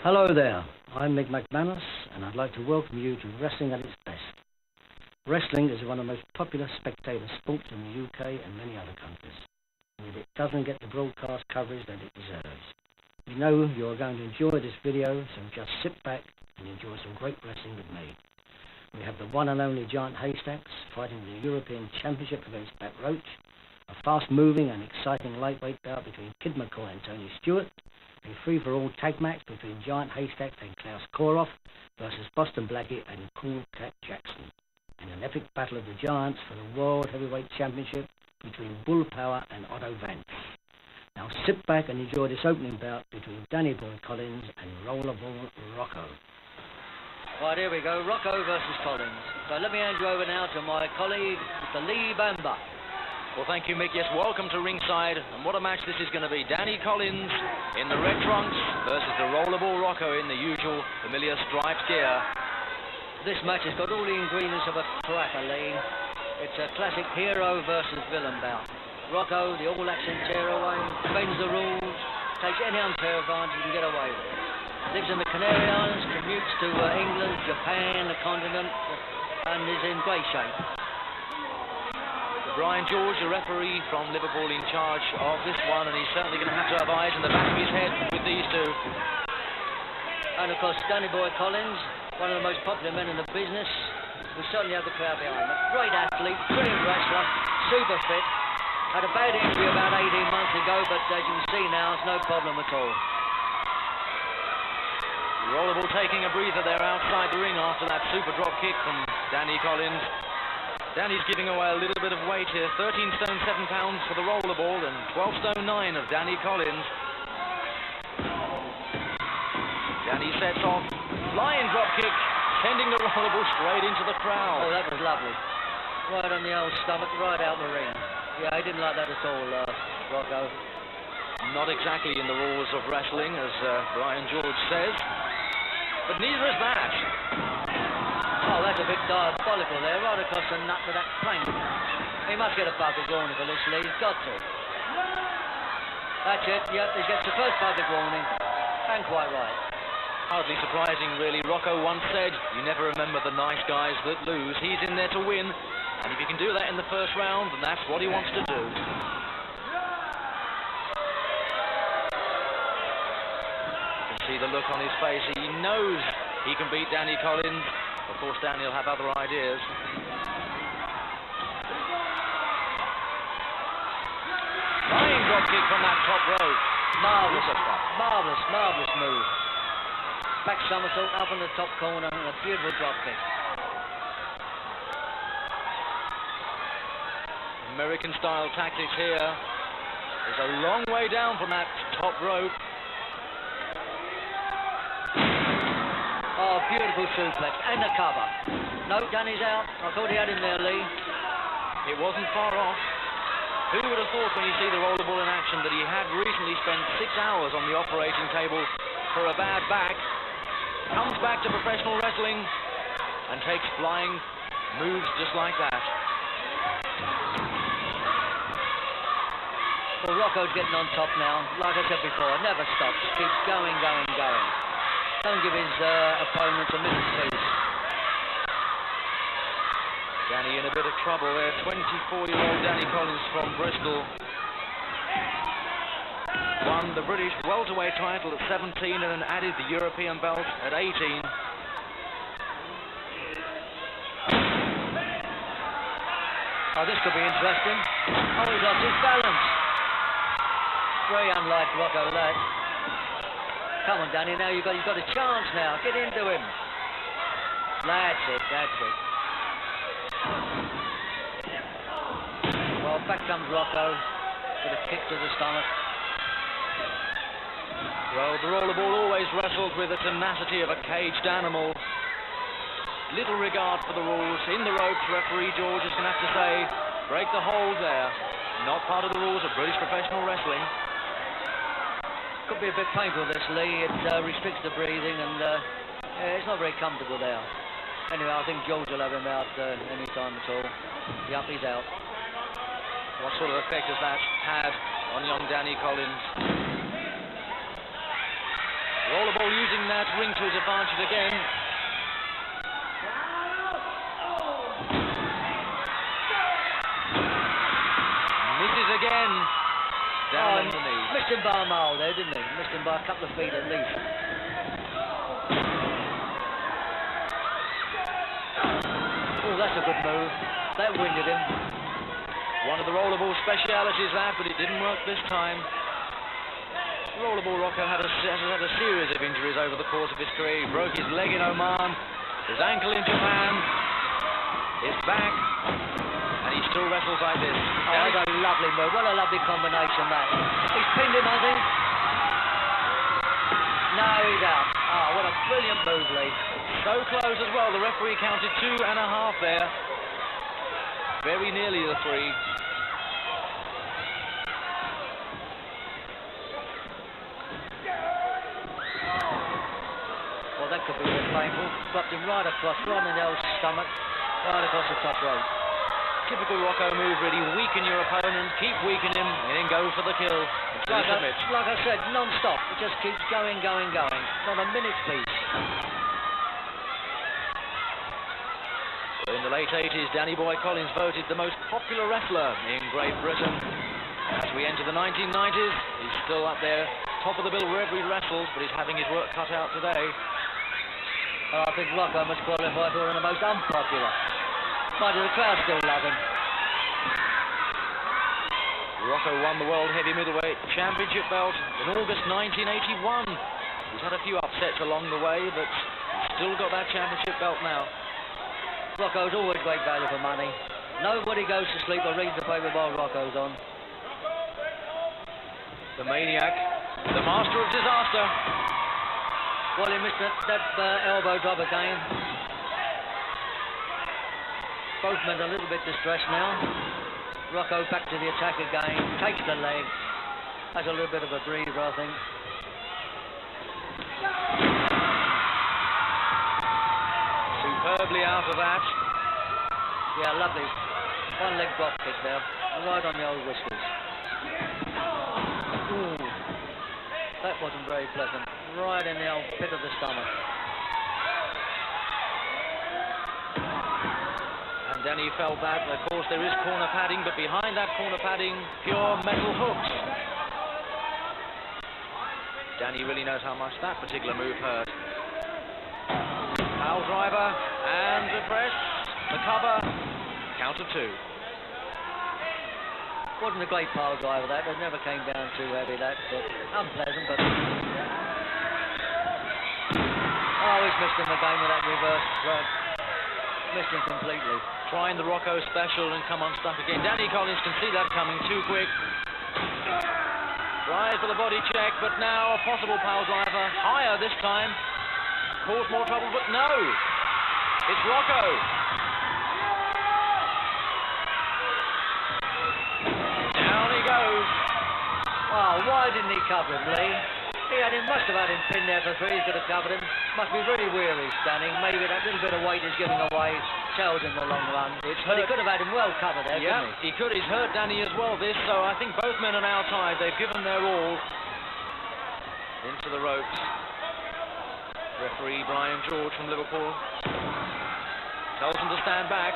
Hello there, I'm Mich McManus, and I'd like to welcome you to Wrestling at its Best. Wrestling is one of the most popular spectator sports in the UK and many other countries, and it doesn't get the broadcast coverage that it deserves. We know you're going to enjoy this video, so just sit back and enjoy some great wrestling with me. We have the one and only Giant Haystacks fighting the European Championship against Bat Roach, a fast-moving and exciting lightweight bout between Kid McCoy and Tony Stewart, a free-for-all tag match between Giant Haystack and Klaus Koroff versus Boston Blackie and Cool Cat Jackson, and an epic battle of the Giants for the World Heavyweight Championship between Bull Power and Otto Wanz. Now sit back and enjoy this opening bout between Danny Boy Collins and Rollerball Rocco. Right, here we go, Rocco versus Collins. So let me hand you over now to my colleague, Mr. Lee Bamba. Well, thank you, Mick. Yes, welcome to ringside. And what a match this is going to be. Danny Collins in the red trunks versus the Rollerball Rocco in the usual familiar striped gear. This match has got all the ingredients of a cracker, Lee. It's a classic hero versus villain bout. Rocco, the all-action tearaway, bends the rules, takes any unfair advantage he can get away with. Lives in the Canary Islands, commutes to England, Japan, the continent, and is in great shape. Brian George, the referee from Liverpool, in charge of this one, and he's certainly going to have eyes in the back of his head with these two. And of course, Danny Boy Collins, one of the most popular men in the business, will certainly have the crowd behind him. Great athlete, brilliant wrestler, super fit. Had a bad injury about 18 months ago, but as you can see now, it's no problem at all. Rollerball taking a breather there outside the ring after that super drop kick from Danny Collins. Danny's giving away a little bit of weight here. 13 stone 7 pounds for the Rollerball and 12 stone 9 of Danny Collins. Danny sets off, flying drop kick, sending the Rollerball straight into the crowd. Oh, that was lovely. Right on the old stomach, right out the ring. Yeah, he didn't like that at all, Rocco. Not exactly in the rules of wrestling, as Brian George says, but neither is that. Oh, that's a bit diabolical there, right across the nut of that plank. He must get a public warning for this, Lee. He's got to. That's it, yep, he gets the first public warning. And quite right. Hardly surprising, really. Rocco once said, you never remember the nice guys that lose. He's in there to win, and if you can do that in the first round, then that's what he wants to do. You can see the look on his face. He knows he can beat Danny Collins. Of course, Danny will have other ideas. Flying drop kick from that top rope. Marvellous move. Back somersault up in the top corner and a beautiful drop kick. American style tactics here. There's a long way down from that top rope. Oh, beautiful suplex, and the cover. No, Danny's out. I thought he had him there, Lee. It wasn't far off. Who would have thought when you see the Rollerball in action that he had recently spent 6 hours on the operating table for a bad back, comes back to professional wrestling, and takes flying moves just like that. Well, Rocco's getting on top now. Like I said before, it never stops. Keeps going. Don't give his opponents a minute's peace. Danny in a bit of trouble there. 24-year-old Danny Collins from Bristol won the British welterweight title at 17 and then added the European belt at 18. Oh, this could be interesting. Oh, he's lost his balance. Very unlike Rocco, that. Come on, Danny, now you've got a chance now. Get into him. That's it. Well, back comes Rocco with a kick to the stomach. Well, the Rollerball always wrestled with the tenacity of a caged animal. Little regard for the rules. In the ropes, referee George is going to have to say, break the hold there. Not part of the rules of British professional wrestling. Could be a bit painful, this, Lee. It restricts the breathing, and yeah, it's not very comfortable there. Anyway, I think George will have him out any time at all. Yup, he's out. What sort of effect does that have on young Danny Collins? Rollerball using that ring to his advantage again. Misses again. Down on the knee. Missed him by a mile there, didn't he? Missed him by a couple of feet at least. Oh, that's a good move. That winded him. One of the rollerball specialities, that, but it didn't work this time. Rollerball Rocco has had a series of injuries over the course of his career. He broke his leg in Oman, his ankle in Japan, his back, and he still wrestles like this. Oh, that's a lovely move. What a lovely combination that. He's pinned him, I think. No, he's out. Oh, what a brilliant move, Lee. So close as well. The referee counted 2.5 there. Very nearly the 3. Well, that could be a bit painful. Dropped him right across, right in the old stomach, right across the top rope. Typical Rocco move, really. Weaken your opponent, keep weakening him, and then go for the kill. Like I said, non-stop. It just keeps going, going, going. Not a minute's peace. In the late 80s, Danny Boy Collins voted the most popular wrestler in Great Britain. As we enter the 1990s, he's still up there, top of the bill wherever he wrestles, but he's having his work cut out today. I think Rocco must qualify for one of the most unpopular. Mind you, the crowd still love him. Rocco won the World Heavy Middleweight Championship belt in August 1981. He's had a few upsets along the way, but still got that championship belt now. Rocco's always great value for money. Nobody goes to sleep or reads the paper while Rocco's on. The maniac, the master of disaster. Well, he missed that elbow drop again. Both men a little bit distressed now. Rocco back to the attack again, takes the leg. Has a little bit of a breather, I think. Superbly out of that. Yeah, lovely. One leg drop kick there, right on the old whiskers. Ooh, that wasn't very pleasant. Right in the old pit of the stomach. And Danny fell back. Of course, there is corner padding, but behind that corner padding, pure metal hooks. Danny really knows how much that particular move hurt. Power driver and the press, the cover, count of 2. Wasn't a great pile driver that. It never came down too heavy that, but unpleasant. But oh, he's missed him again with that reverse drop. Missed him completely. Trying the Rocco special and come unstuck again. Danny Collins can see that coming too quick. Tries for the body check, but now a possible pile driver. Higher this time. Cause more trouble, but no! It's Rocco. Down he goes. Wow, why didn't he cover him, Lee? Must have had him pinned there for 3. He could have covered him. Must be very weary standing. Maybe that little bit of weight he's giving away tells him the long run. But he could have had him well covered there, couldn't he? He could. He's hurt Danny as well, this, so I think both men are now tied. They've given their all. Into the ropes. Referee Brian George from Liverpool tells him to stand back.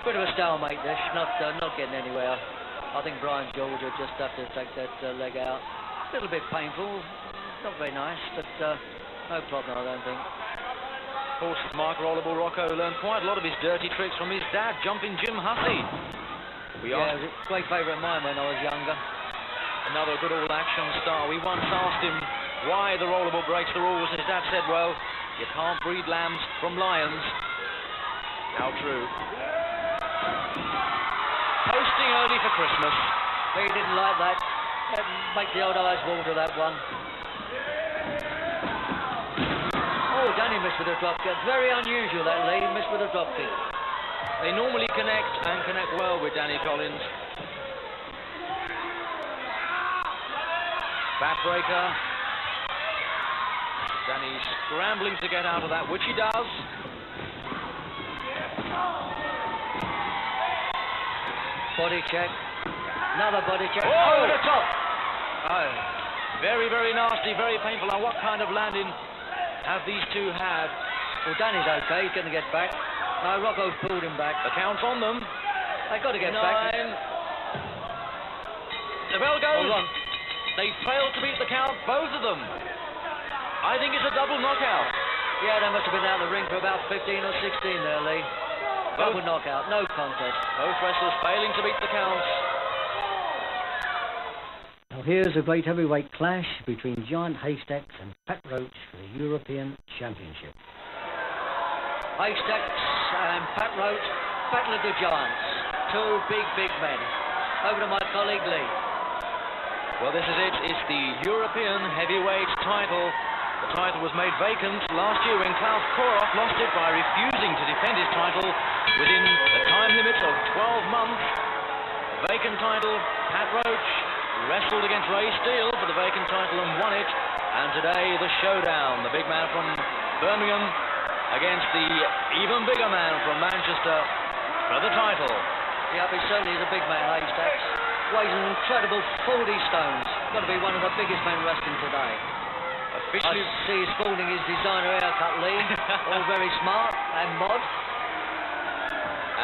Bit of a stalemate this, not getting anywhere. I think Brian George will just have to take that leg out. A little bit painful, not very nice, but no problem, I don't think. Of course, Mark Rollerball Rocco learned quite a lot of his dirty tricks from his dad, Jumping Jim Hussey. He was a great favourite of mine when I was younger. Another good all-action star. We once asked him why the rollerball breaks the rules, and his dad said, well, you can't breed lambs from lions. How true. Posting early for Christmas. He didn't like that. Make the old eyes water, that one. Oh, Danny missed with a drop kick. Very unusual, that Lee. Missed with a drop kick. They normally connect, and connect well with Danny Collins. Backbreaker. Danny scrambling to get out of that, which he does. Body check. Another body check. Oh, the top. Oh. Very, very nasty, very painful. Now, what kind of landing have these two had? Well, Danny's okay. He's going to get back. No, Rocco's pulled him back. The count's on them. They've got to get back. 9. The bell goes. Hold on. They failed to beat the count, both of them. I think it's a double knockout. Yeah, they must have been out of the ring for about 15 or 16 there, Lee. Double knockout, no contest. Both wrestlers failing to beat the counts. Now here's a great heavyweight clash between Giant Haystacks and Pat Roach for the European Championship. Haystacks and Pat Roach battle of the giants. Two big men. Over to my colleague Lee. Well, this is it. It's the European heavyweight title. The title was made vacant last year when Klaus Koroff lost it by refusing to defend his title within the time limit of 12 months. The vacant title, Pat Roach wrestled against Ray Steele for the vacant title and won it. And today, the showdown. The big man from Birmingham against the even bigger man from Manchester for the title. Yeah, he certainly is a big man, Haystacks. Weighs an incredible 40 stones. Got to be one of the biggest men wrestling today. Officially, I see he's sporting his designer haircut, Lee. All very smart and mod.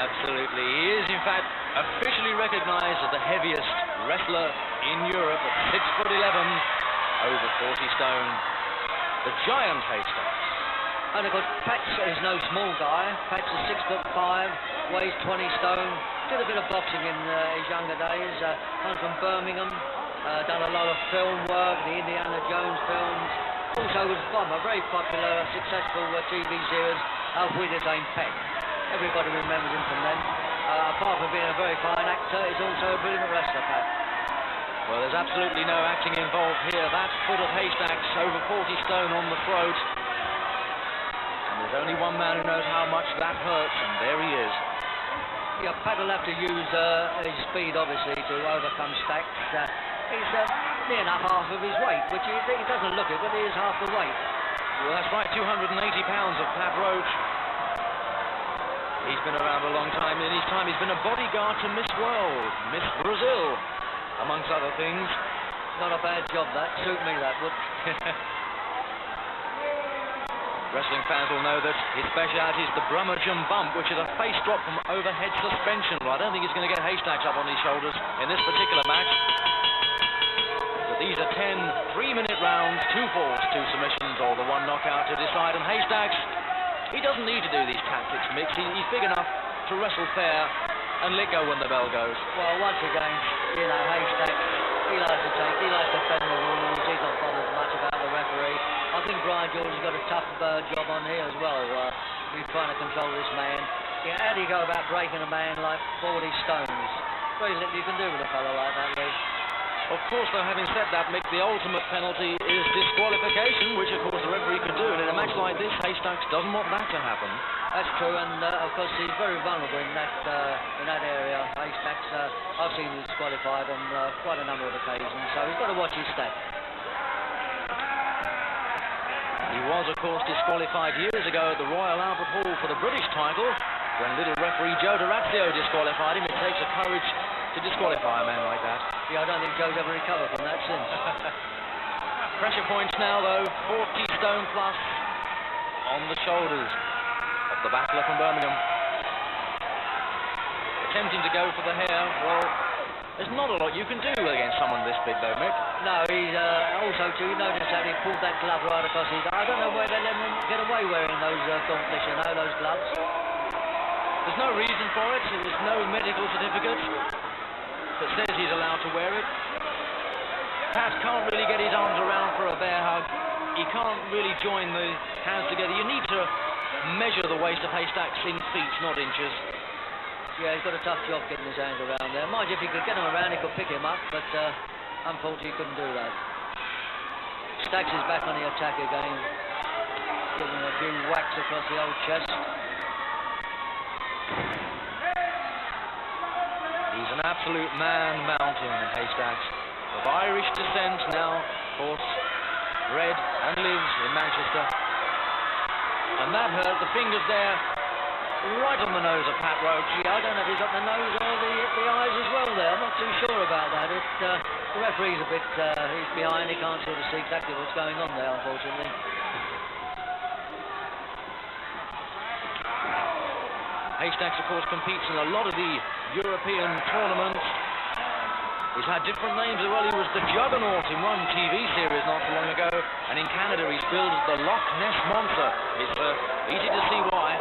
absolutely. He is, in fact, officially recognized as the heaviest wrestler in Europe at 6'11", over 40 stone. The giant Haystacks. And of course, Pat's is no small guy. Pat's is 6'5", weighs 20 stone. Did a bit of boxing in his younger days. Comes from Birmingham. Done a lot of film work, the Indiana Jones films. Also was a very popular, successful TV series with his name Pat. Everybody remembers him from then. Apart from being a very fine actor, he's also a brilliant wrestler, Pat. Well, there's absolutely no acting involved here. That foot of Haystacks, over 40 stone on the throat. And there's only one man who knows how much that hurts, and there he is. Yeah, Pat will have to use his speed, obviously, to overcome Stacks. He's near enough half of his weight, which he doesn't look it, but he is half the weight. Well, that's right, 280 pounds of Pat Roach. He's been around a long time. In his time, he's been a bodyguard to Miss World, Miss Brazil, amongst other things. Not a bad job, that. Suit me, that would. Wrestling fans will know that his speciality is the brummagem bump, which is a face drop from overhead suspension. Well, I don't think he's going to get Haystacks up on his shoulders in this particular match. But these are 10 3-minute rounds, 2 falls, 2 submissions, or the 1 knockout to decide. And Haystacks, he doesn't need to do these tactics, Mick. He's big enough to wrestle fair and let go when the bell goes. Well, once again, you know, Haystacks, he likes to bend the rules. He's not bothered much about the referee. I think Brian George has got a tough job on here as well. He's trying to control this man. Yeah, how do you go about breaking a man like 40 stones? Very little you can do with a fellow like that, Lee. Of course, though, having said that, Mick, the ultimate penalty is disqualification, which, of course, the referee could do. And in a match like this, Haystacks doesn't want that to happen. That's true, and of course, he's very vulnerable in that area. Haystacks, I've seen him disqualified on quite a number of occasions, so he's got to watch his step. He was, of course, disqualified years ago at the Royal Albert Hall for the British title, when little referee Joe D'Orazio disqualified him. It takes a courage to disqualify a man like that. Yeah, I don't think Joe's ever recovered from that since. Pressure points now, though, 40 stone plus on the shoulders of the battler from Birmingham. Attempting to go for the hair. Well, there's not a lot you can do against someone this big, though, Mick. No, he's also, too, you notice that he pulled that glove right across his... I don't know where they let him get away wearing those gauntlets, you know, those gloves. There's no reason for it. There's no medical certificate that says he's allowed to wear it. Pat can't really get his arms around for a bear hug. He can't really join the hands together. You need to measure the waist of Haystacks in feet, not inches. Yeah, he's got a tough job getting his hands around there. Mind you, if he could get him around, he could pick him up, but unfortunately he couldn't do that. Stacks is back on the attack again. Giving him a few whacks across the old chest. He's an absolute man mountain, Haystacks. Of Irish descent now, of course, bred and lives in Manchester. And that hurt, the fingers there right on the nose of Pat Roach. Yeah, I don't know if he's got the nose or the eyes as well there. I'm not too sure about that. The referee's a bit, he's behind. He can't sort of see exactly what's going on there, unfortunately. Haystacks, of course, competes in a lot of the European tournaments. He's had different names as well. He was the Juggernaut in one TV series not so long ago, and in Canada he's billed as the Loch Ness Monster. It's easy to see why.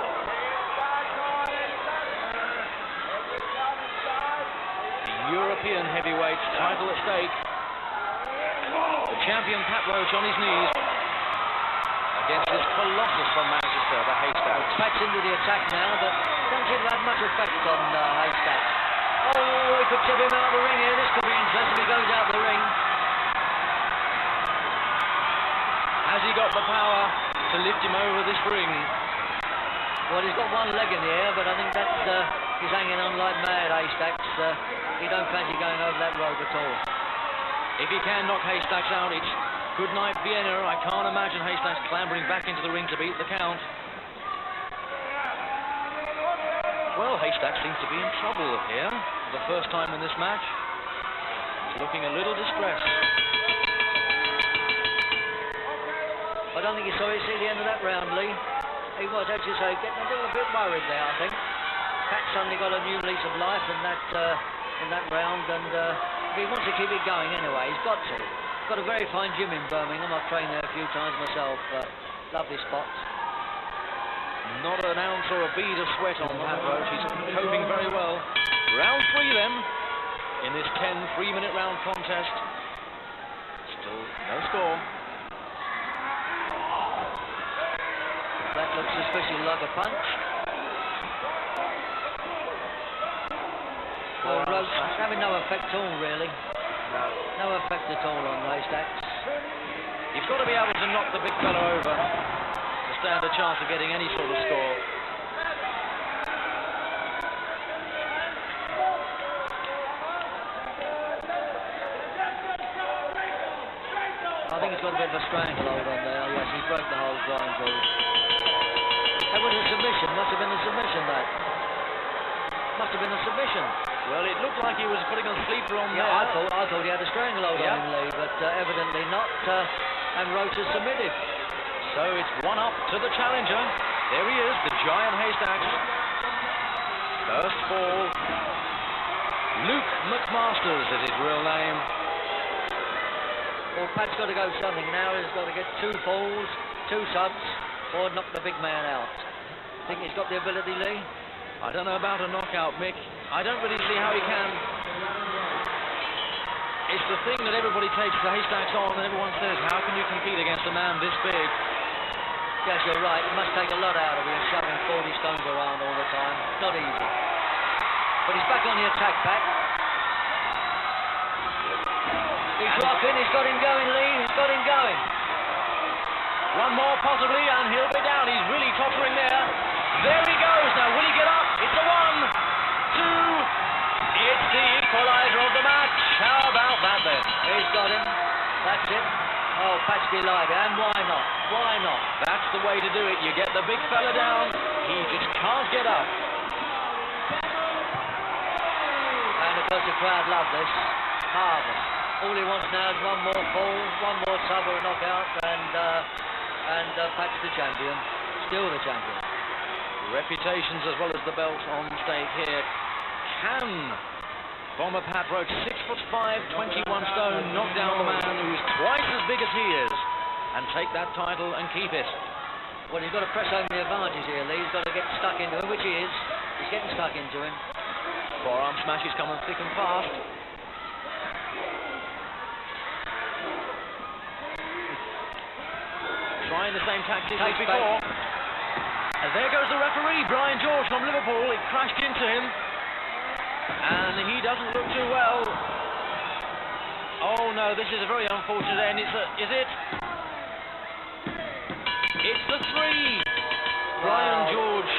The European heavyweight title at stake. The champion Pat Roach on his knees against this colossus from Manchester, the Haystacks. Pat's into the attack now, but don't seem to have much effect on Haystacks. Oh, he could tip him out of the ring here. This could be interesting. He goes out the ring. Has he got the power to lift him over this ring? Well, he's got one leg in the air, but I think that's he's hanging on like mad, Haystacks. He don't fancy going over that rope at all. If he can knock Haystacks out, it's good night Vienna. I can't imagine Haystacks clambering back into the ring to beat the count. Well, Haystacks seems to be in trouble here for the first time in this match. He's looking a little distressed. I don't think he saw it see the end of that round, Lee. He was, as you say, getting a little bit worried there, I think. Pat suddenly got a new lease of life in that round, and he wants to keep it going anyway. He's got to. Got a very fine gym in Birmingham. I've trained there a few times myself. Lovely spots. Not an ounce or a bead of sweat on Pat Roach. He's coping very well. Round 3 then, in this 10 3-minute round contest. Still no score. That looks suspiciously like a punch. Well, Roach having no effect at all, really. No effect at all on Haystacks. You've got to be able to knock the big fella over to stand a chance of getting any sort of score. I think he's got a bit of a stranglehold on there. Yes, he broke the whole blindfold. That was a submission. Must have been a submission, that. Must have been a submission. Well, it looked like he was putting a sleeper on there. I thought he had a stranglehold on him, Lee, but evidently not. And Roach has submitted. So it's 1 up to the challenger. There he is, the giant Haystacks. First fall. Luke McMasters is his real name. Well, Pat's got to go something now. He's got to get 2 falls, 2 subs, or knock the big man out. Think he's got the ability, Lee? I don't know about a knockout, Mick. I don't really see how he can. It's the thing that everybody takes the Haystacks on, and everyone says, how can you compete against a man this big? Yes, you're right. It must take a lot out of him, shoving 40 stones around all the time. It's not easy. But he's back on the attack, Pat. He's rocking. He's got him going, Lee. He's got him going. 1 more possibly, and he'll be down. He's really tottering there. There he goes. Now, will he get up? It's a 1, 2. It's the equalizer of the match. How about that, then? He's got him. That's it. Oh, Pat's delighted. And why not? Why not? That's the way to do it. You get the big fella down. He just can't get up. And, of course, the crowd love this. Marvellous. All he wants now is 1 more fall, 1 more sub or a knockout, and Pat's the champion. Still the champion. Reputations as well as the belt on stake here. Can bomber Pat Roach, 6'5", 21 stone, knock down the man who's twice as big as he is, and take that title and keep it? Well, he's got to press home the advantage here, Lee. He's got to get stuck into him, which he is. He's getting stuck into him. Forearm smashes coming thick and fast. Trying the same tactics as before. And there goes the referee, Brian George from Liverpool. It crashed into him. And he doesn't look too well. Oh no, this is a very unfortunate end. Is it? It's the 3. Brian George.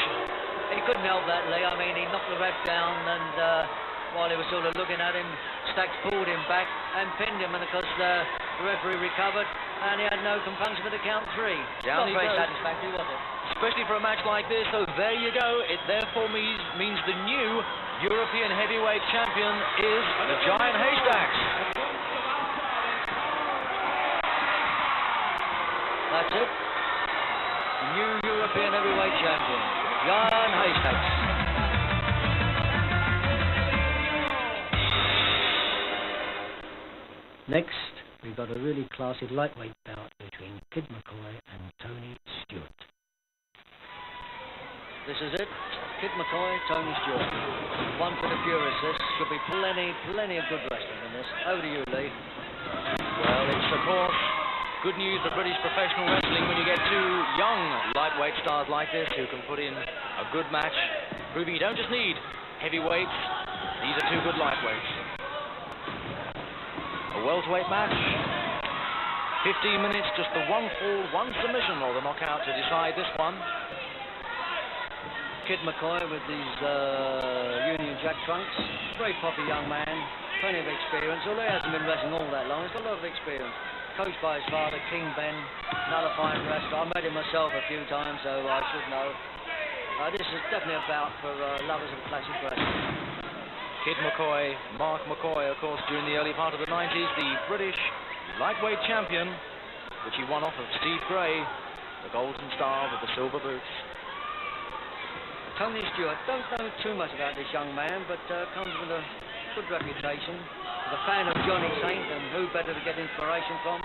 He couldn't help that, Lee. I mean, he knocked the ref down, and while he was sort of looking at him, Stacks pulled him back and pinned him, and of course the referee recovered, and he had no compunction for the count 3. Not very satisfactory, was it? especially for a match like this. So there you go. It therefore means the new European heavyweight champion is the Giant Haystacks. That's it. The new European heavyweight champion, Giant Haystacks. Next, we've got a really classy lightweight bout between Kid McCoy and Tony Stewart. This is it. Kid McCoy, Tony Stewart. One for the purists. This should be plenty of good wrestling in this. Over to you, Lee. Well, it's of course good news for British professional wrestling when you get two young lightweight stars like this who can put in a good match, proving you don't just need heavyweights, these are two good lightweights. A welterweight match, 15 minutes, just the one fall, one submission or the knockout to decide this one. Kid McCoy with these Union Jack trunks. Very poppy young man, plenty of experience, although he hasn't been wrestling all that long. He's got a lot of experience. Coached by his father, King Ben, another fine wrestler. I met him myself a few times, so I should know. This is definitely a bout for lovers of classic wrestling. Kid McCoy, Mark McCoy, of course, during the early part of the 90s, the British lightweight champion, which he won off of Steve Gray, the Golden Star with the silver boots. Tony Stewart, don't know too much about this young man, but comes with a good reputation. He's a fan of Johnny Saint, and who better to get inspiration from?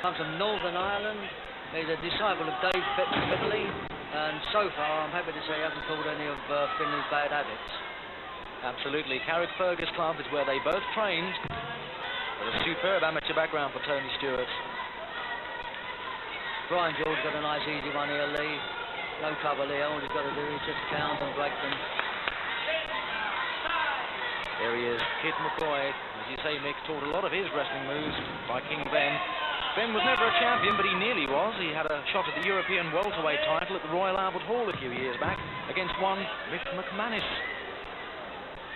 Comes from Northern Ireland. He's a disciple of Dave Finley, and so far, I'm happy to say he hasn't caught any of Finley's bad habits. Absolutely. Carrickfergus Club is where they both trained. With a superb amateur background for Tony Stewart. Brian George got a nice easy one here, Lee. No trouble here. All he's got to do is just count and break them. There he is, Kid McCoy. As you say, Mick taught a lot of his wrestling moves by King Ben. Ben was never a champion, but he nearly was. He had a shot at the European welterweight title at the Royal Albert Hall a few years back against one Mich McManus.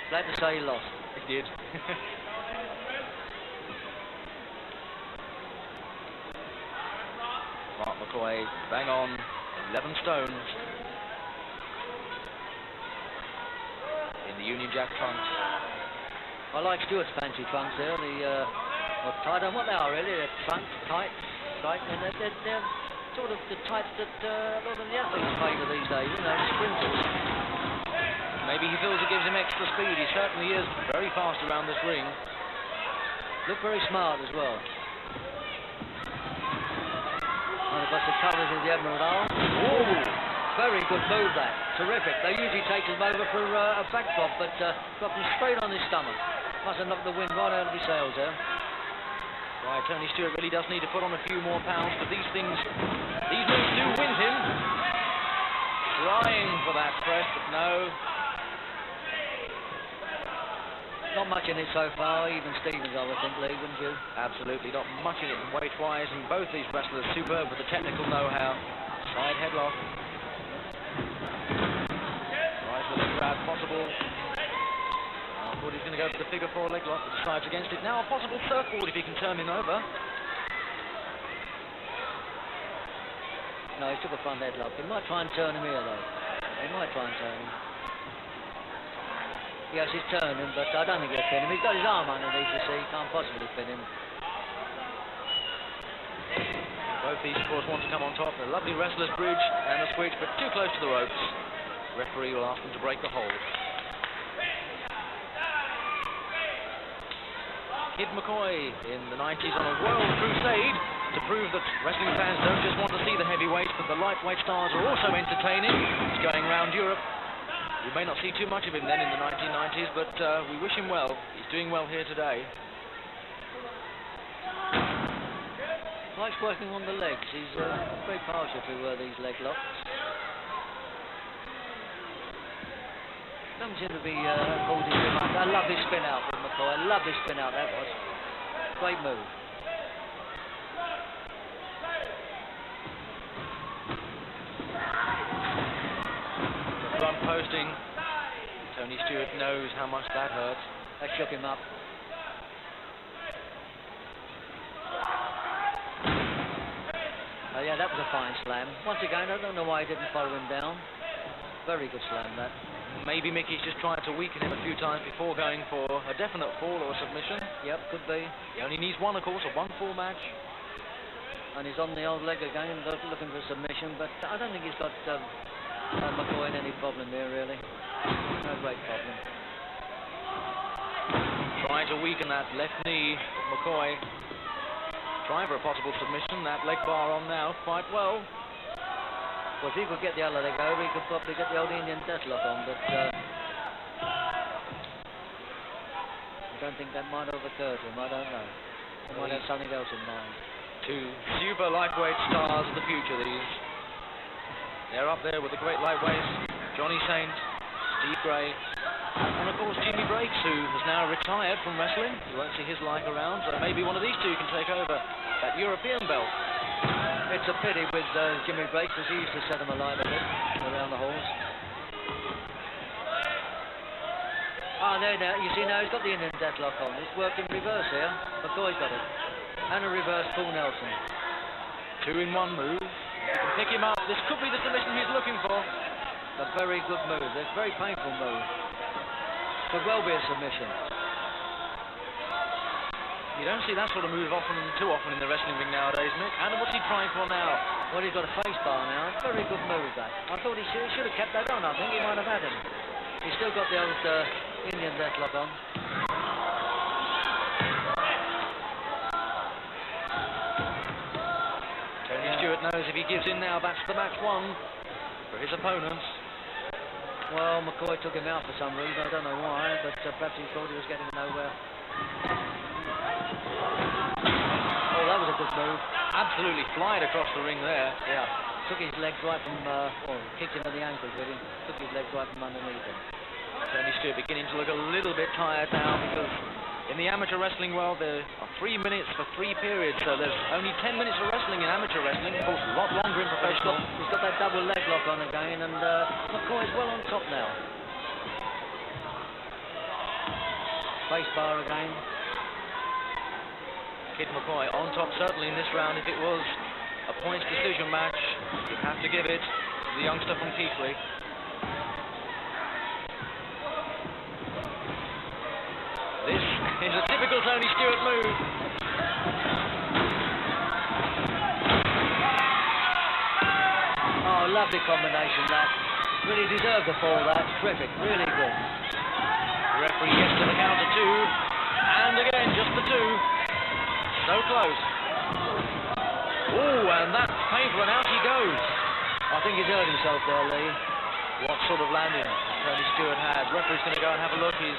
Glad to say he lost. He did. Mark McCoy, bang on, 11 stones. In the Union Jack trunks. I like Stewart's fancy trunks there. I don't know what they are really. They're trunks, tights, and they're sort of the types that a lot of the athletes make these days, you know, sprinters. Maybe he feels it gives him extra speed. He certainly is very fast around this ring. Look very smart as well. And of course the covers of the Emerald Isle. Ooh, very good move that. Terrific. They usually take him over for a backdrop, but got him straight on his stomach. Must have knocked the wind right out of his sails there. Right, Tony Stewart really does need to put on a few more pounds, but these moves do win him. Trying for that press, but no. Not much in it so far, even Stevens, I would think, Lee, wouldn't you? Absolutely, not much in it weight-wise, and both these wrestlers superb with the technical know-how. Side headlock. Right with the grab possible. I thought he was going to go for the figure four leg lock, but decides against it. Now a possible surfboard if he can turn him over. No, he took a front headlock. He might try and turn him here, though. He might try and turn him. Yes, he's turned him, but I don't think he'll pin him. He's got his arm underneath, you see. He can't possibly pin him. Both these, of course, want to come on top. The lovely wrestler's bridge and the switch, but too close to the ropes. The referee will ask them to break the hold. Kid McCoy in the 90s on a world crusade to prove that wrestling fans don't just want to see the heavyweights, but the lightweight stars are also entertaining. He's going around Europe. We may not see too much of him then in the 1990s, but we wish him well. He's doing well here today. Likes working on the legs. He's very partial to these leg locks. Doesn't seem to be causing too much. I love his spin out from McCoy. I love his spin out, that was. Great move. Front posting. Tony Stewart knows how much that hurts. That shook him up. Yeah, that was a fine slam. Once again, I don't know why he didn't follow him down. Very good slam, that. Maybe Mickey's just trying to weaken him a few times before going for a definite fall or a submission. Yep, could be. He only needs one, of course, a 1-fall match. And he's on the old leg again, looking for a submission, but I don't think he's got McCoy in any problem there, really. No great problem. Trying to weaken that left knee of McCoy. Trying for a possible submission. That leg bar on now quite well. Well, if he could get the other leg over, he could probably get the old Indian deathlock on, but I don't think that might have occurred to him. I don't know. He might have something else in mind. Two super lightweight stars of the future, these. They're up there with the great lightweights, Johnny Saint, Steve Gray, and of course Jimmy Breaks, who has now retired from wrestling. You won't see his like around, so maybe one of these two can take over that European belt. It's a pity with Jimmy Breaks, because he used to set him alight a bit around the halls. Ah, there now. You see now he's got the Indian deathlock on. It's worked in reverse here. McCoy's got it. And a reverse Paul Nelson. 2-in-1 move. Pick him up. This could be the submission he's looking for. A very good move. It's a very painful move. Could well be a submission. You don't see that sort of move too often in the wrestling ring nowadays, Mick. And what's he trying for now? Well, he's got a face bar now. It's a very good move, that. I thought he should have kept that on. I think he might have had him. He's still got the old Indian deathlock on. Tony Stewart knows if he gives in now, that's the match won for his opponents. Well, McCoy took him out for some reason. I don't know why, but perhaps he thought he was getting nowhere. Oh, that was a good move. Absolutely flied across the ring there. Yeah. Took his legs right from, kicked him at the ankles with him. Took his legs right from underneath him. Tony Stewart beginning to look a little bit tired now, because in the amateur wrestling world there are 3 minutes for 3 periods, so there's only 10 minutes of wrestling in amateur wrestling, of course a lot longer in professional. He's got that double leg lock on again, and McCoy's well on top now. Face bar again. Kid McCoy on top certainly in this round. If it was a points decision match, you'd have to give it to the youngster from Keighley. This is a typical Tony Stewart move. Oh, lovely combination, that. Really deserved the fall, that. Terrific, really good. The referee gets to the count of 2, and again, just the 2. So close. Oh, and that's painful, and out he goes. I think he's hurt himself there, Lee. What sort of landing Tony Stewart had? Referee's going to go and have a look. He's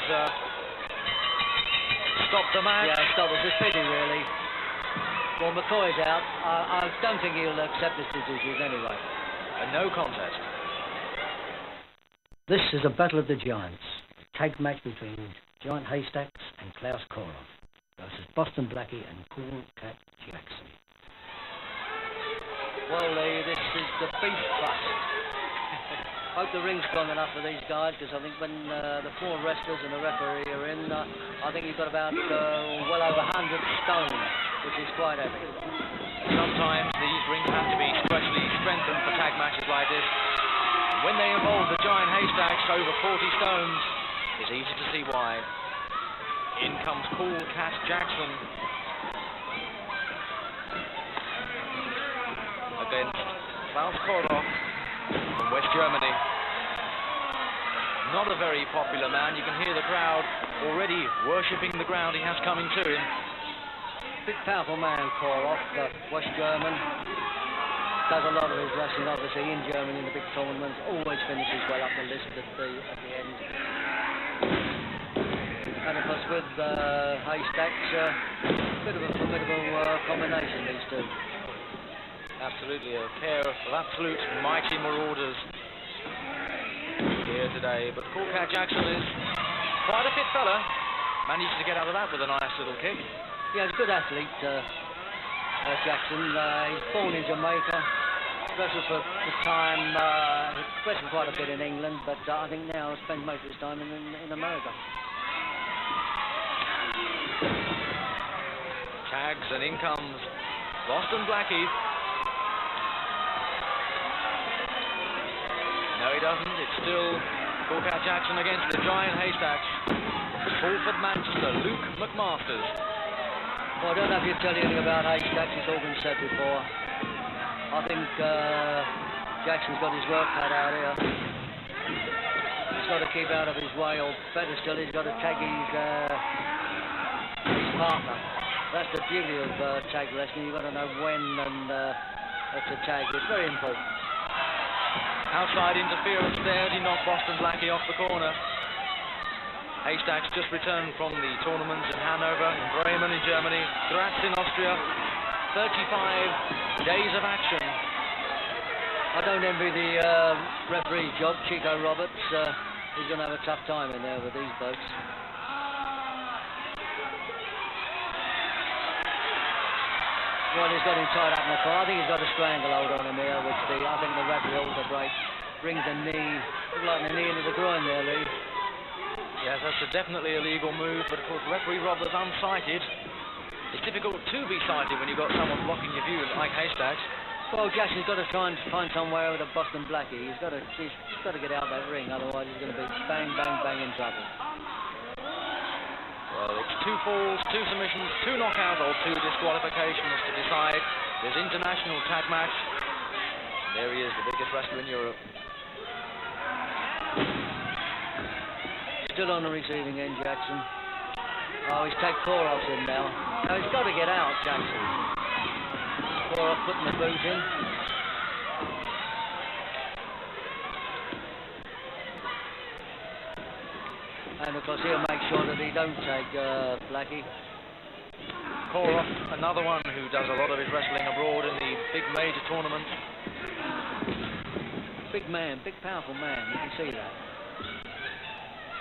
stopped the match. Yeah, stopped. It's a pity, really. Well, McCoy's out. I don't think he'll accept this decision anyway. A no contest. This is a battle of the giants. A tag match between Giant Haystacks and Klaus Koroff versus Boston Blackie and Cool Cat Jackson. Well, Lee, this is the beef bust. Hope the ring's strong enough for these guys, because I think when the 4 wrestlers and the referee are in, I think you've got about well over 100 stone, which is quite heavy. Sometimes these rings have to be specially strengthened for tag matches like this. When they involve the Giant Haystacks over 40 stones, it's easy to see why. In comes Cool Cat Jackson against Klaus Koroff from West Germany. Not a very popular man. You can hear the crowd already worshipping the ground he has coming to him. Big powerful man, Koroff, West German. Does a lot of his wrestling, obviously, in Germany in the big tournaments. Always finishes well up the list at the end. And of course, with Haystacks, a bit of a formidable combination, these two. Absolutely, a pair of absolute mighty marauders here today. But Cool Cat Jackson is quite a fit fella. Managed to get out of that with a nice little kick. Yeah, he's a good athlete, Jackson. He's born in Jamaica. Wrestled for the time, wrestled quite a bit in England, but I think now spends most of his time in America. Tags, and in comes Boston Blackie. No, he doesn't. It's still Corcat Jackson against the giant Haystacks. Salford, Manchester, Luke McManus. Well, I don't know if you tell you anything about Haystacks. It's all been said before. I think Jackson's got his work cut out here. He's got to keep out of his way, or better still, he's got to tag his partner. That's the beauty of tag wrestling. You've got to know when and to tag. It's very important. Outside interference there. He knocked Boston Blackie off the corner. Haystacks just returned from the tournaments in Hanover, in Bremen in Germany, Graz in Austria. 35 days of action. I don't envy the referee's job, Chico Roberts. He's going to have a tough time in there with these blokes. Well, he's got him tied up in the corner. I think he's got a stranglehold on him here, which I think the referee ought to break. Brings the knee, like the knee into the groin there, Lee. Yes, that's definitely a legal move, but of course referee Roberts unsighted. It's difficult to be sighted when you've got someone blocking your view like Haystacks. Well, Jackson's got to try and find somewhere with a Boston Blackie. He's got to get out that ring, otherwise he's going to be bang, bang, bang in trouble. Well, it's 2 falls, 2 submissions, 2 knockouts, or 2 disqualifications to decide this international tag match. There he is, the biggest wrestler in Europe. Still on the receiving end, Jackson. Oh, he's tagged Koroff in now. No, he's got to get out, Jackson. Koroff putting the boot in. And of course he'll make sure that he don't tag Blackie. Koroff, another one who does a lot of his wrestling abroad in the big major tournaments. Big man, big powerful man, you can see that.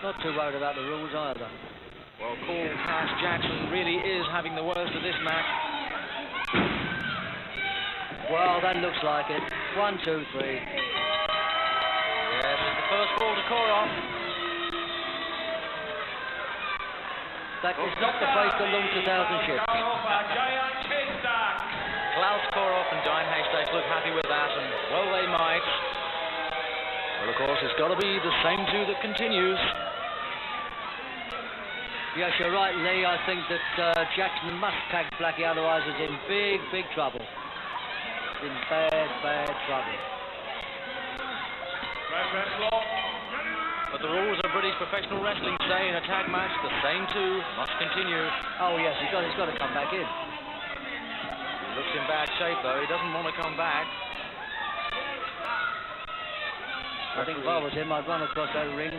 Not too worried about the rules either. Well, Corcat Jackson really is having the worst of this match. Well, that looks like it. 1, 2, 3. Yes, the first fall to Koroff. That is not the face that launched 1,000 ships. Klaus Koroff and Giant Haystacks look happy with that, and well they might. Well, of course, it's got to be the same 2 that continues. Yes, you're right, Lee. I think that Jackson must tag Blackie, otherwise he's in big, big trouble. He's in bad, bad trouble. But the rules of British professional wrestling say in a tag match, the same 2 must continue. Oh, yes, he's got to come back in. He looks in bad shape, though. He doesn't want to come back. I think if I was him, I'd run across that ring,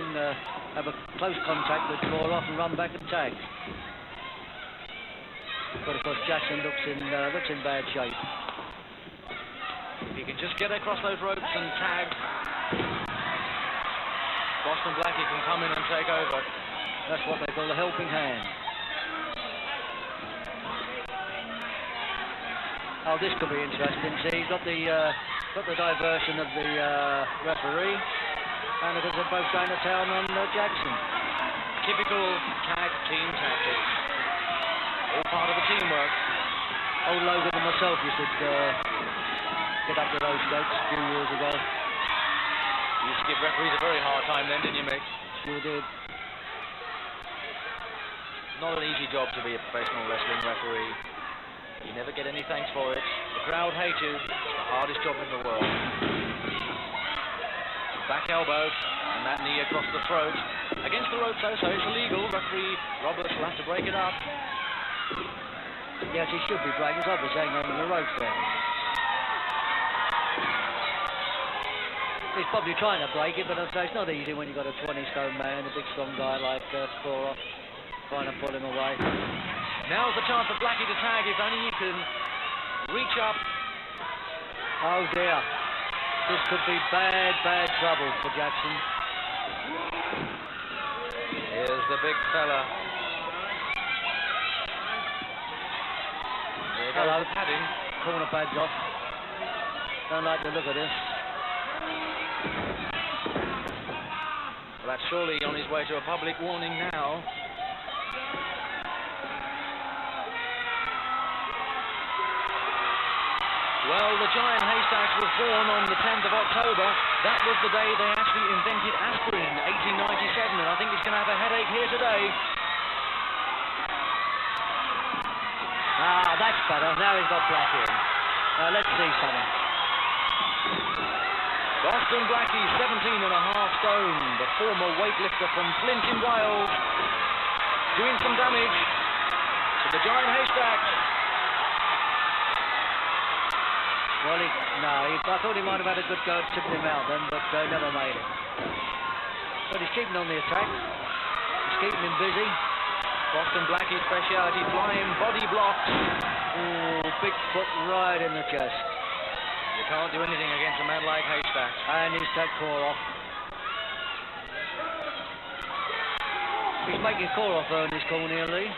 have a close contact with Koroff and run back and tag. But of course Jackson looks in bad shape. If he can just get across those ropes and tag, Boston Blackie can come in and take over. That's what they call a helping hand. Oh, this could be interesting. See, he's got the diversion of the referee, and because they're both going to town on Jackson. Typical tag team tactics. All part of the teamwork. Old Logan and myself used to get up to those stakes a few years ago. You used to give referees a very hard time then, didn't you, Mick? Sure did. Not an easy job to be a professional wrestling referee. You never get any thanks for it. The crowd hate you. It's the hardest job in the world. Back elbow, and that knee across the throat. Against the ropes, though, so it's illegal. Referee Roberts will have to break it up. Yes, he should be breaking. It's obvious hanging on the ropes there. He's probably trying to break it, but I'd say it's not easy when you've got a 20-stone man, a big strong guy like Koroff, trying to pull him away. Now's the chance for Blackie to tag, if only he can reach up. Oh dear. This could be bad, bad trouble for Jackson. Here's the big fella. There goes the padding. Corner pads off. Don't like the look of this. Well, that's surely on his way to a public warning now. Well, the giant haystacks was born on the 10th of October. That was the day they actually invented aspirin, 1897, and I think he's going to have a headache here today. Ah, that's better. Now he's got Blackie in. Let's see something. Boston Blackie, 17.5 stone, the former weightlifter from Flint in Wales, doing some damage to the giant haystacks. Well, I thought he might have had a good go at tipping him out then, but never made it. But he's keeping on the attack. He's keeping him busy. Boston Blackie's speciality, flying body blocks. Ooh, big foot right in the chest. You can't do anything against a man like Haystacks. And he's cut Koroff. He's making Koroff earn his corner, Lee.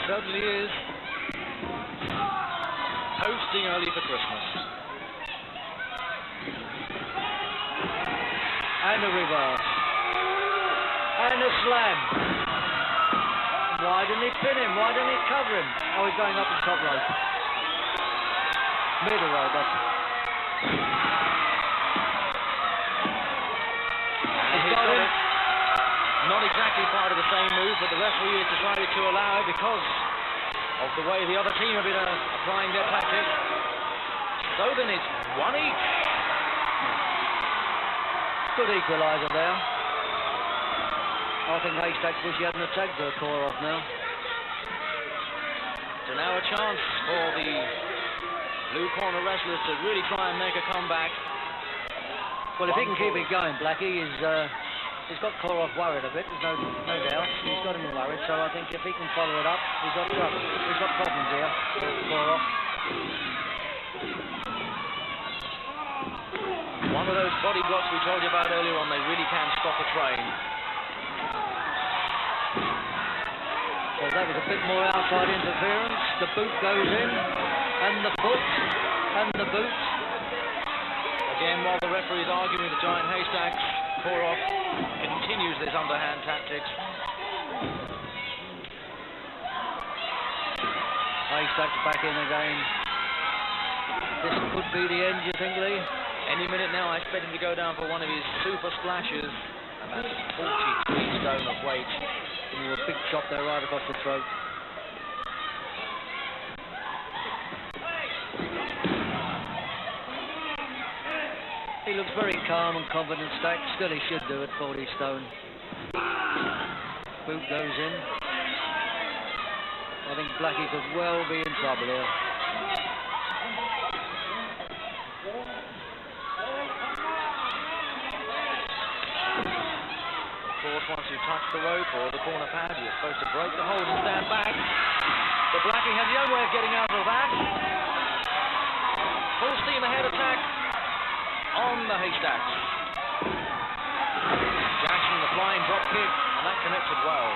Certainly is. Hosting early for Christmas. And a reverse. And a slam. Why didn't he pin him? Why didn't he cover him? Oh, he's going up the top rope. Middle rope, that's it. He's got it. Not exactly part of the same move, but the referee has decided to allow it because of the way the other team have been applying their tactics. So then it's 1 each. Good equaliser there. I think Haystacks wish he hadn't attacked the Koroff now. So now a chance for the blue corner wrestlers to really try and make a comeback. Well, if he can keep it going, Blackie, he's got Koroff worried a bit, there's no doubt. He's got him worried, so I think if he can follow it up, he's got trouble. He's got problems here, Koroff. One of those body blocks we told you about earlier on, they really can stop a train. So that was a bit more outside interference. The boot goes in, and the foot, and the boot. Again, while the referee is arguing with the giant haystacks, Koroff continues this underhand tactics. Haystacks back in again. This could be the end, you think, Lee? Any minute now, I expect him to go down for one of his super splashes, and that's 43 stone of weight. Ooh, a big chop there right across the throat. He looks very calm and confident, Stack. Still, he should do it, 40 stone. Boot goes in. I think Blackie could well be in trouble here. Of course, once you touch the rope or the corner pad, you're supposed to break the hold and stand back. But Blackie has his own way of getting out of that. Full steam ahead attack on the haystacks. Jackson, the flying drop kick, and that connected well.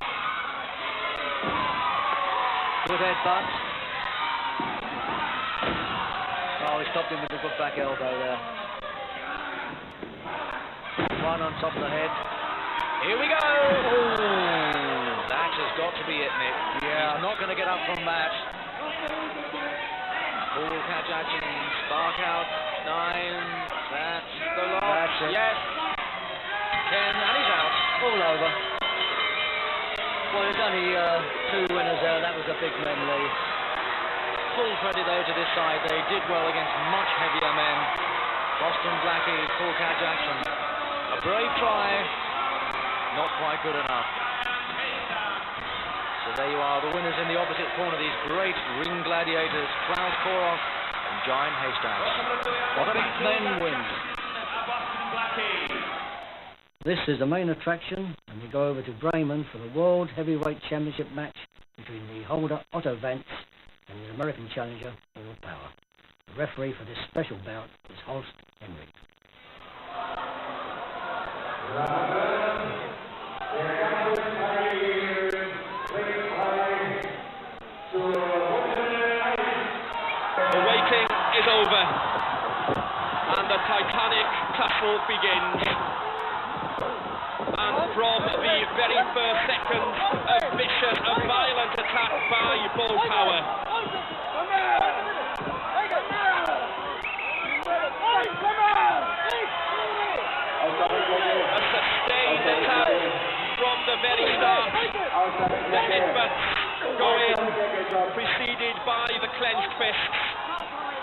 Good headbutt. Oh, he stopped him with a good back elbow there. One on top of the head. Here we go! Oh, that has got to be it, Nick. Yeah. He's not going to get up from that. Full catch action, spark out, 9, that's the lock. That's it. Yes. 10, and he's out. All over. Well, there's only 2 winners there. That was a big man, Lee. Full credit, though, to this side. They did well against much heavier men. Boston Blackie, full catch action. A brave try. Not quite good enough. So there you are, the winners in the opposite corner, these great ring gladiators, Klaus Koroff and Giant Haystacks. What a big men win. This is the main attraction, and we go over to Bremen for the World Heavyweight Championship match between the holder Otto Wanz and the American challenger All Power. The referee for this special bout is Horst Henrik. The waiting is over, and the Titanic tussle begins. And from the very first second, a vicious and violent attack by Bull Power. A sustained attack from the very start. The headbutts go in, preceded by the clenched fists.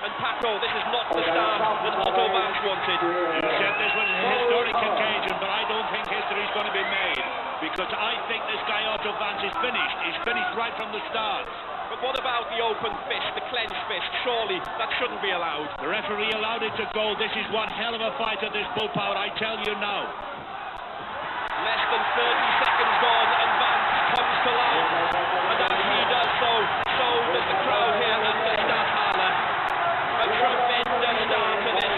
And Paco, this is not the start that Otto Wanz wanted. You said this was a historic occasion, but I don't think history's going to be made. Because I think this guy Otto Wanz is finished. He's finished right from the start. But what about the open fist, the clenched fist? Surely that shouldn't be allowed. The referee allowed it to go. This is one hell of a fight at this bull power, I tell you now. Less than 30 seconds gone and Wanz comes to life. And as he does so, so does the crowd here at the Stadthalle. A tremendous start to this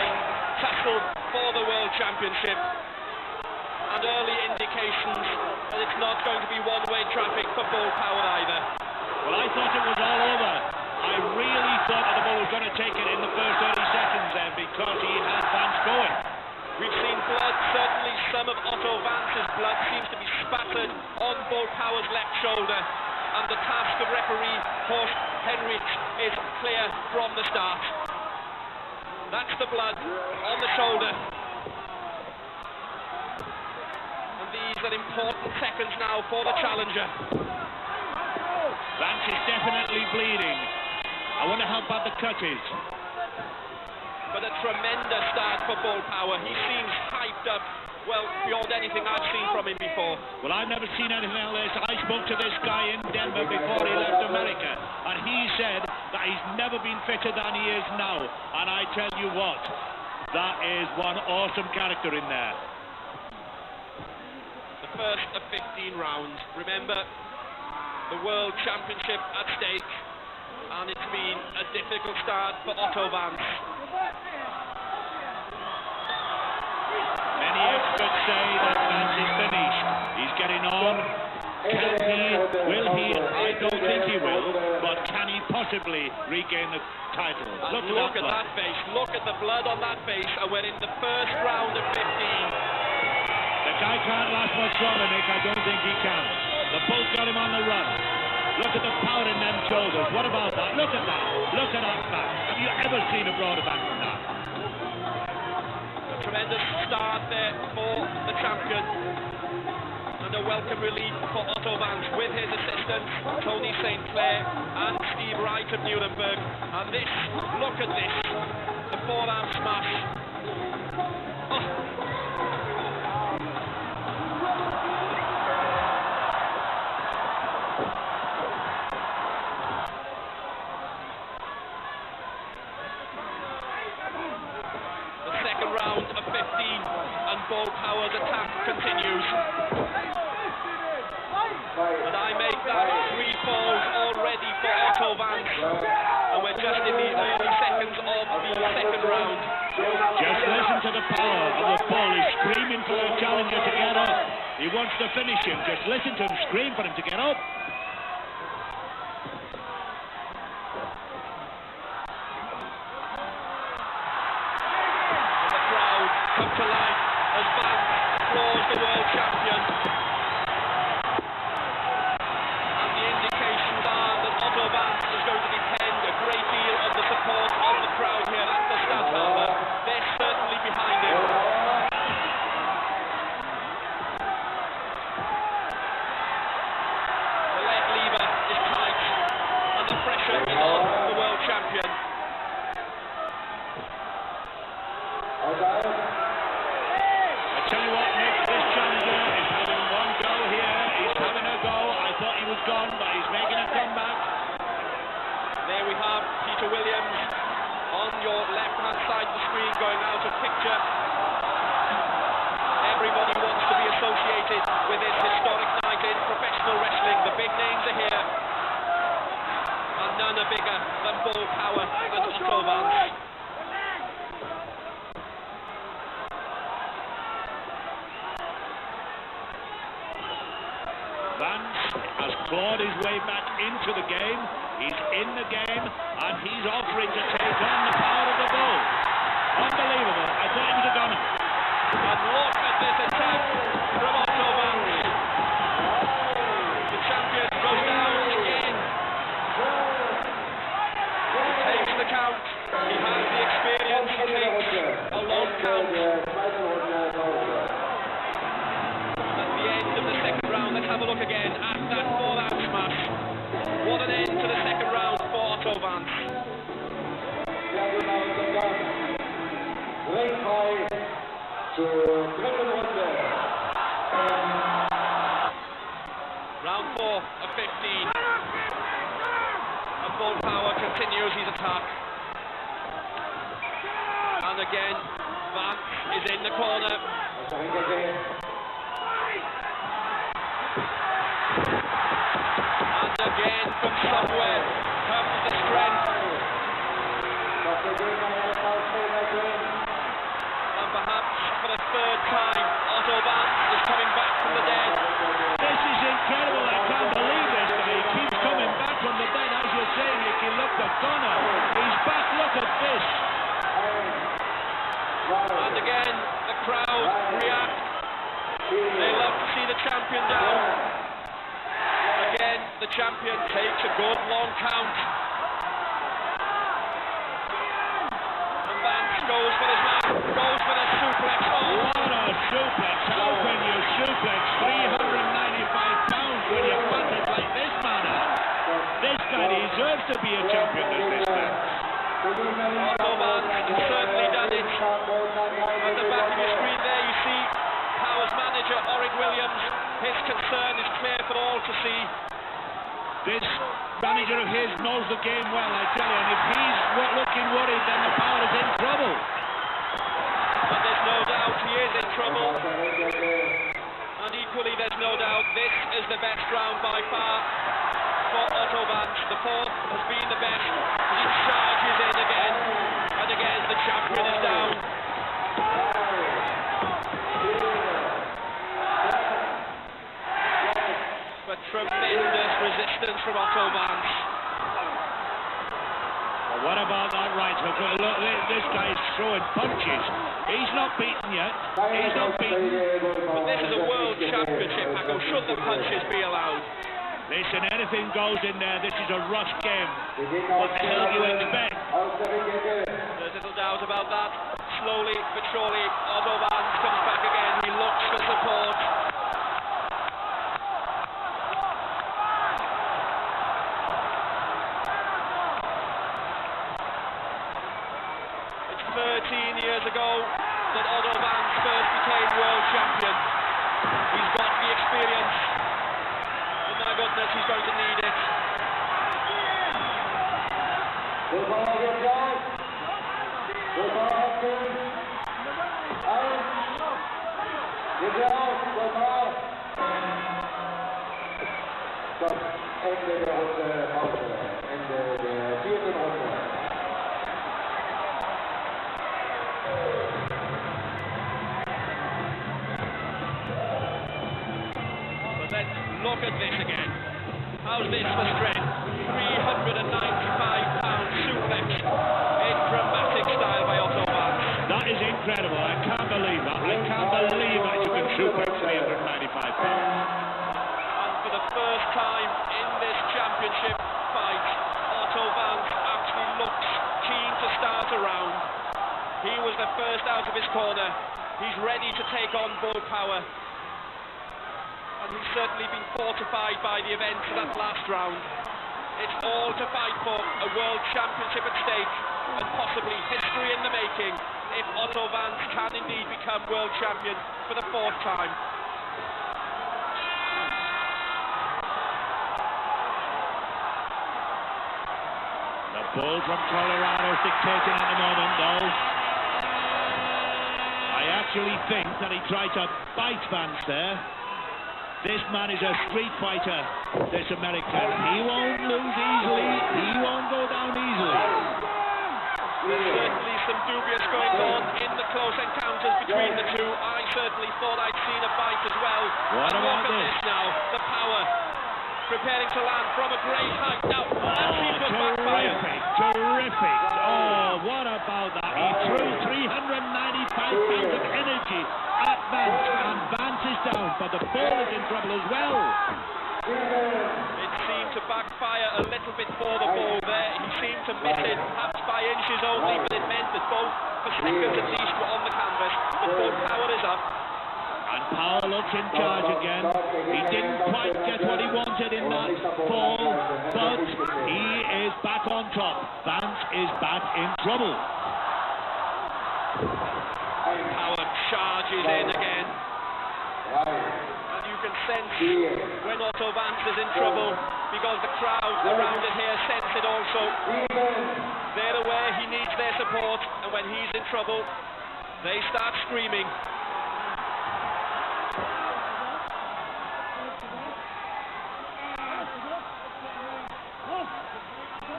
tussle for the World Championship. And early indications that it's not going to be one-way traffic for bull power either. Well, I thought it was all over. I really thought that the bull was going to take it in the first 30 seconds there because he had Wanz going. We've seen blood, certainly some of Otto Wanz's blood seems to be spattered on bull power's left shoulder. And the task of referee Horst Henrich is clear from the start. That's the blood on the shoulder. And these are important seconds now for the challenger. Wanz is definitely bleeding. I wonder how bad the cut is. But a tremendous start for bull power. He seems hyped up, well, beyond anything I've seen from him before. Well, I've never seen anything like this. I spoke to this guy in Denver before he left America, and he said that he's never been fitter than he is now. And I tell you what, that is one awesome character in there. The first of 15 rounds. Remember, the World Championship at stake, and it's been a difficult start for Otto Wanz. Many experts say that Wanz is finished. He's getting on. Can he? Will he? I don't think he will. But can he possibly regain the title? Look at that face. Look at the blood on that face. And we're in the first round of 15. The guy can't last much longer, Nick. I don't think he can. The bull's got him on the run. Look at the power in them shoulders. What about that? Look at that. Look at that back. Have you ever seen a broader back than that? A tremendous start there for the champion. And a welcome relief for Otto Wanz with his assistants, Tony St. Clair and Steve Wright of Nuremberg. And this, look at this. The forearm smash. Oh. Bull power's attack continues. And I make that 3 falls already for Otto Wanz. And we're just in the early seconds of the second round. Just listen to the power of the bull. He's screaming for the challenger to get up. He wants to finish him. Just listen to him scream for him to get up. And the crowd come to life as Wanz applauds the world champion. And the indications are that Otto Wanz is going to depend a great deal on the support of the crowd here at the Stadthalle. They're certainly behind him. The leg lever is tight and the pressure is on the world champion. Tell you what, Nick, this challenger is having one go here. He's having a go. I thought he was gone, but he's making a comeback. There we have Peter Williams on your left-hand side of the screen going out of picture. Everybody wants to be associated with this historic night in professional wrestling. The big names are here. And none are bigger than bull power and Otto Wanz. Wanz has clawed his way back into the game. He's in the game, and he's offering to take on the power of the bull. Unbelievable. I thought he was a goner. And look at this attack from Otto Wanz. The champion goes down again. He takes the count. He has the experience. He takes a long count. Round 4 of 15. And Bull Power continues his attack. And again, Vance is in the corner. And again, from somewhere comes the strength. And perhaps for the third time, Otto Wanz is coming back from the dead. This is incredible. I can't believe this guy. He keeps coming back from the dead. As you're saying, you can look the corner. He's back. Look at this. And again, the crowd react. They love to see the champion down. Again, the champion takes a good long count. And Vance goes for his man, goes for the suplex. Oh. What a suplex. How can you suplex 395 pounds when you punch it like this manner? This guy deserves to be a champion, does this man? Otto Wanz has certainly done it. At the back of your screen there you see Power's manager Orig Williams. His concern is clear for all to see. This manager of his knows the game well, I tell you, and if he's looking worried, then the Power is in trouble. And there's no doubt he is in trouble. And equally there's no doubt this is the best round by far for Otto Wanz. The fourth has been the best. He charges in again, and again the champion is down. But tremendous resistance from Otto Wanz. Well, what about that right hook? Look, this guy's throwing punches. He's not beaten yet. He's not beaten. But this is a world championship, Paco. Should the punches be allowed? Listen, anything goes in there. This is a rush game. What the hell do you expect? There's little doubt about that. Slowly but surely, Otto Wanz comes back again. He looks for support. It's 13 years ago that Otto Wanz first became world champion. He's got the experience. My goodness, he's going to need it. But let's look at this again. How's this for strength? 395-pound suplex in dramatic style by Otto Wanz. That is incredible. I can't believe that. I can't believe that you can suplex 395 pounds. And for the first time in this championship fight, Otto Wanz actually looks keen to start a round. He was the first out of his corner. He's ready to take on Bull Power. And he's certainly been fortified by the events of that last round. It's all to fight for, a world championship at stake, and possibly history in the making, if Otto Wanz can indeed become world champion for the fourth time. The Bull from Colorado is dictating at the moment, though. I actually think that he tried to bite Vance there. This man is a street fighter, this American. He won't lose easily. He won't go down easily. There's certainly some dubious going on in the close encounters between the two. I certainly thought I'd seen a bite as well. What and about look at this? Now, the Power preparing to land from a great height. Now, that seems to backfire. Terrific. Oh, what about that? He threw 395 pounds of energy at Vance, and Vance is down, but the Bull is in trouble as well. It seemed to backfire a little bit for the Bull there. He seemed to miss it, perhaps by inches only, but it meant that both, for seconds at least, were on the canvas. But Bull Power is up. And Power looks in charge again. He didn't quite get what he wanted in that fall, but he is back on top. Vance is back in trouble. Power charges in again. And you can sense when Otto Wanz is in trouble, because the crowd around it here sense it also. They're aware he needs their support, and when he's in trouble, they start screaming.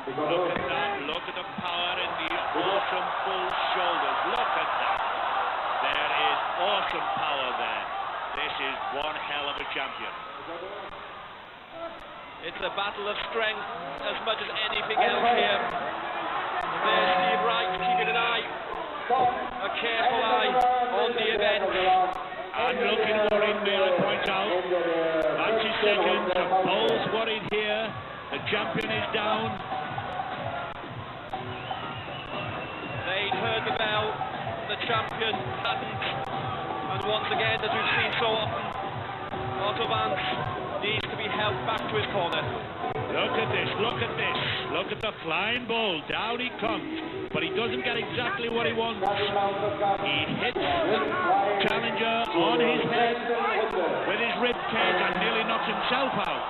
Look at that, look at the power in the awesome full shoulders. Look at that. There is awesome power there. This is one hell of a champion. It's a battle of strength as much as anything else here. There's Steve Wright keeping an eye, a careful eye on the event. And looking worried, Miller points out. That's his second. The Bull's worried here. The champion is down. They'd heard the bell, the champion hadn't. And once again, as we've seen so often, Otto Wanz needs to be held back to his corner. Look at this, look at this. Look at the flying bull. Down he comes. But he doesn't get exactly what he wants. He hits the challenger on his head with his rib cage and nearly knocks himself out.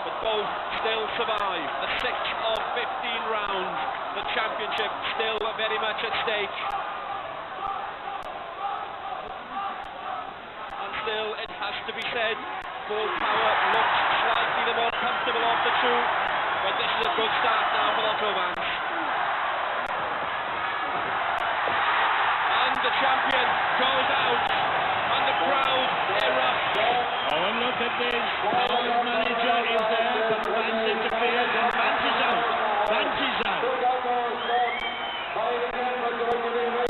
But both still survive. The 6 of 15 rounds. The championship still very much at stake. And still, it has to be said, Bull Power looks slightly the more comfortable of the two. But this is a good start now for Otto Wanz. And the champion goes out. And the crowd erupts. Oh, and look at this. Power's manager is there, but Wanz interferes and Wanz is out. Wanz is out.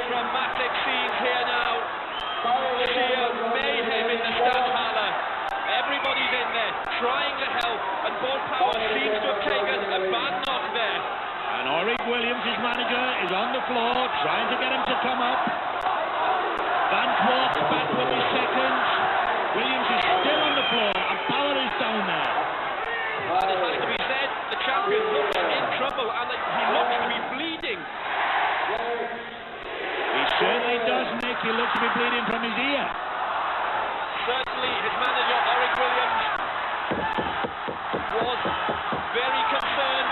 Dramatic scenes here now. Sheer mayhem in the Stadthalle. Everybody's in there trying to help, and Bull Power seems to have taken a bad knock there. And Orig Williams, his manager, is on the floor trying to get him to come up. Wanz walks back with his seconds. Williams is still on the floor, and Power is down there. And it has to be said, the champion looks in trouble, and he looks to be bleeding. He certainly does, Nick. He looks to be bleeding from his ear. Certainly, his manager, Orig Williams, was very concerned,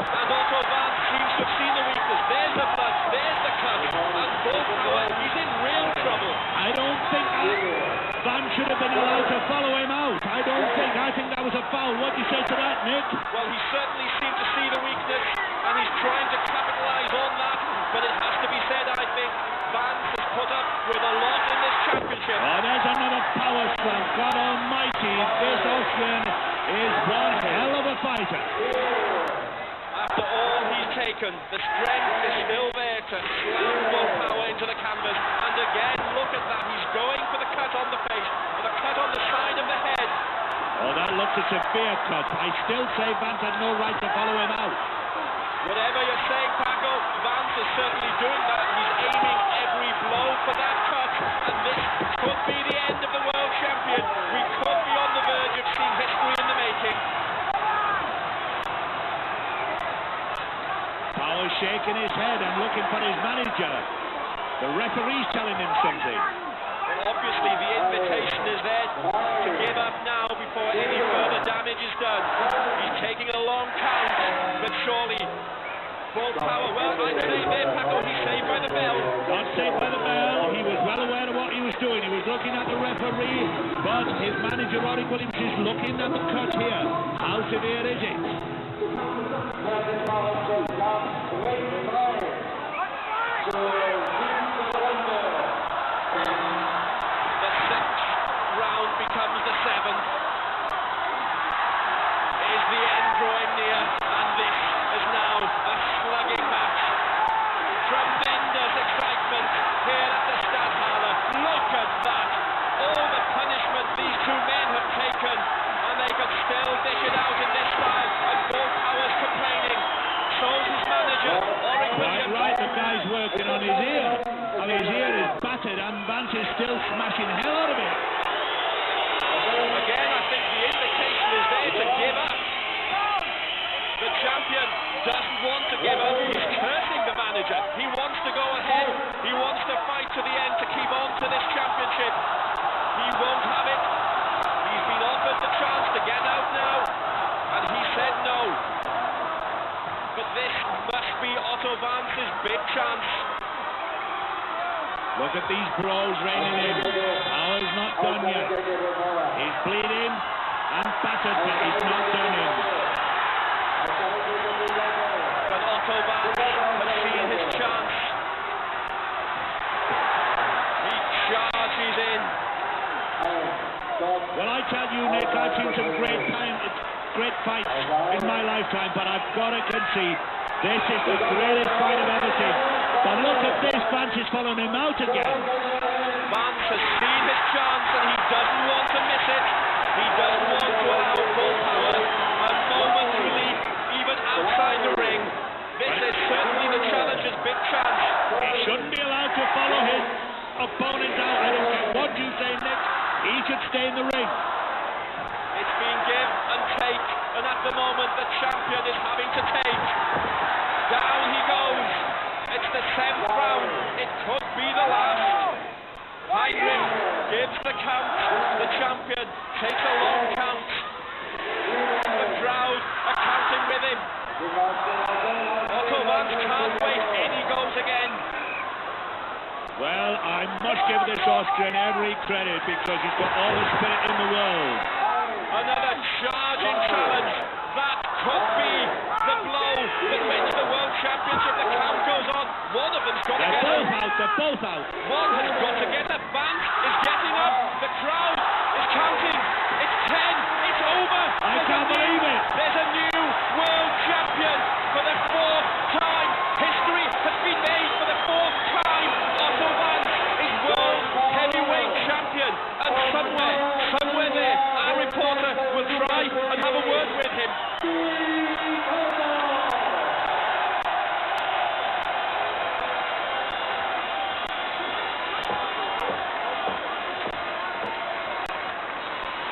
and Otto Wanz seems to have seen the weakness. There's the blood, there's the cut, and Bull Power, he's in real trouble. I don't think Wanz should have been allowed to follow him out. I think that was a foul. What do you say to that, Nick? Well, he certainly seemed to see the weakness, and he's trying to capitalise on that, but it has to be said, I think, Wanz has put up with a lot in this championship. Oh, there's another power slam. God almighty, this Austrian is one hell of a fighter. After all he's taken, the strength is still there to slam Bull Power into the canvas. And again, look at that. He's going for the cut on the face, for the cut on the side of the head. Oh, that looks a severe cut. I still say Wanz had no right to follow him out. Whatever you're saying, Paco, Wanz is certainly doing that. He's aiming every blow for that cut. And this could be the end of the world champion. We could be on the verge of seeing history in the making. Power shaking his head and looking for his manager. The referee's telling him something. Well, obviously the invitation is there to give up now before any further damage is done. He's taking a long count, but surely Bull Power, well, I'd say there, Paco, he's saved by the bell. Not saved by the bell. He was well aware of what he was doing. He was looking at the referee, but his manager, Orig Williams, is looking at the cut here. How severe is it? The 6th round becomes the 7th. Is the end drawing near? And this is now a slugging match. Tremendous excitement here at the Stadthalle. Look at that. All the punishment these two men have taken, and they could still dish it out in this style. And Bull Power's complaining. So's his manager, Orig Williams. Right, the guy's working on his ear. He's bleeding and battered, but he's not done in. But Otto Wanz has seen his chance. He charges in. Well, I tell you, Nick, I've seen some great fights in my lifetime, but I've got to concede, this is the greatest fight I've ever seen. But look at this, Wanz is following him out again. Wanz has seen his chance and he doesn't want to miss it. He doesn't want to allow full power, a moment's relief, even outside the ring. This is certainly the challenger's big chance. He shouldn't be allowed to follow his opponent out. I don't care what you say, Nick. He should stay in the ring. It's been give and take, and at the moment the champion is having to take. Down he goes. It's the 7th round. It could be the last. Heinrich gives the count. The champion takes a long count. The crowd are counting with him. Otto Wanz can't wait in. He goes again. Well, I must give this Austrian every credit because he's got all the spirit in the world. Another charging challenge. That could be the blow that wins the World Championship. The count goes on. One of them's got to get They're up. both out. One has got to get up. Wanz is getting up. The crowd is counting. It's 10. It's over. I can't believe it. There's a new world champion for the 4th time. History has been made for the 4th time. Otto Wanz is world heavyweight champion. And somewhere there, our reporter will try and have a word with him.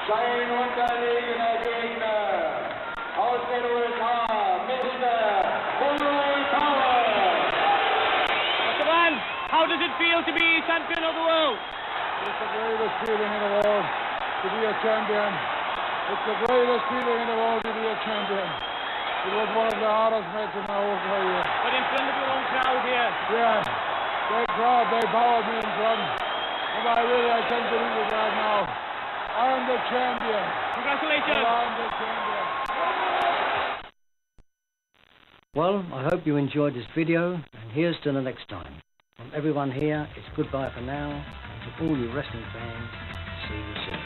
Sein unterlegener Gegner aus den USA, Mr. Orig Mr. Wanz, how does it feel to be champion of the world? It's the greatest feeling in the world to be a champion. It's the greatest feeling in the world to be a champion. It was one of the hardest matches in my whole career. But in front of your own crowd here. Yeah, that crowd, they powered me in front. And I can't believe it right now. I'm the champion. Congratulations. I'm the champion. Well, I hope you enjoyed this video, and here's to the next time. From everyone here, it's goodbye for now, and to all you wrestling fans, see you soon.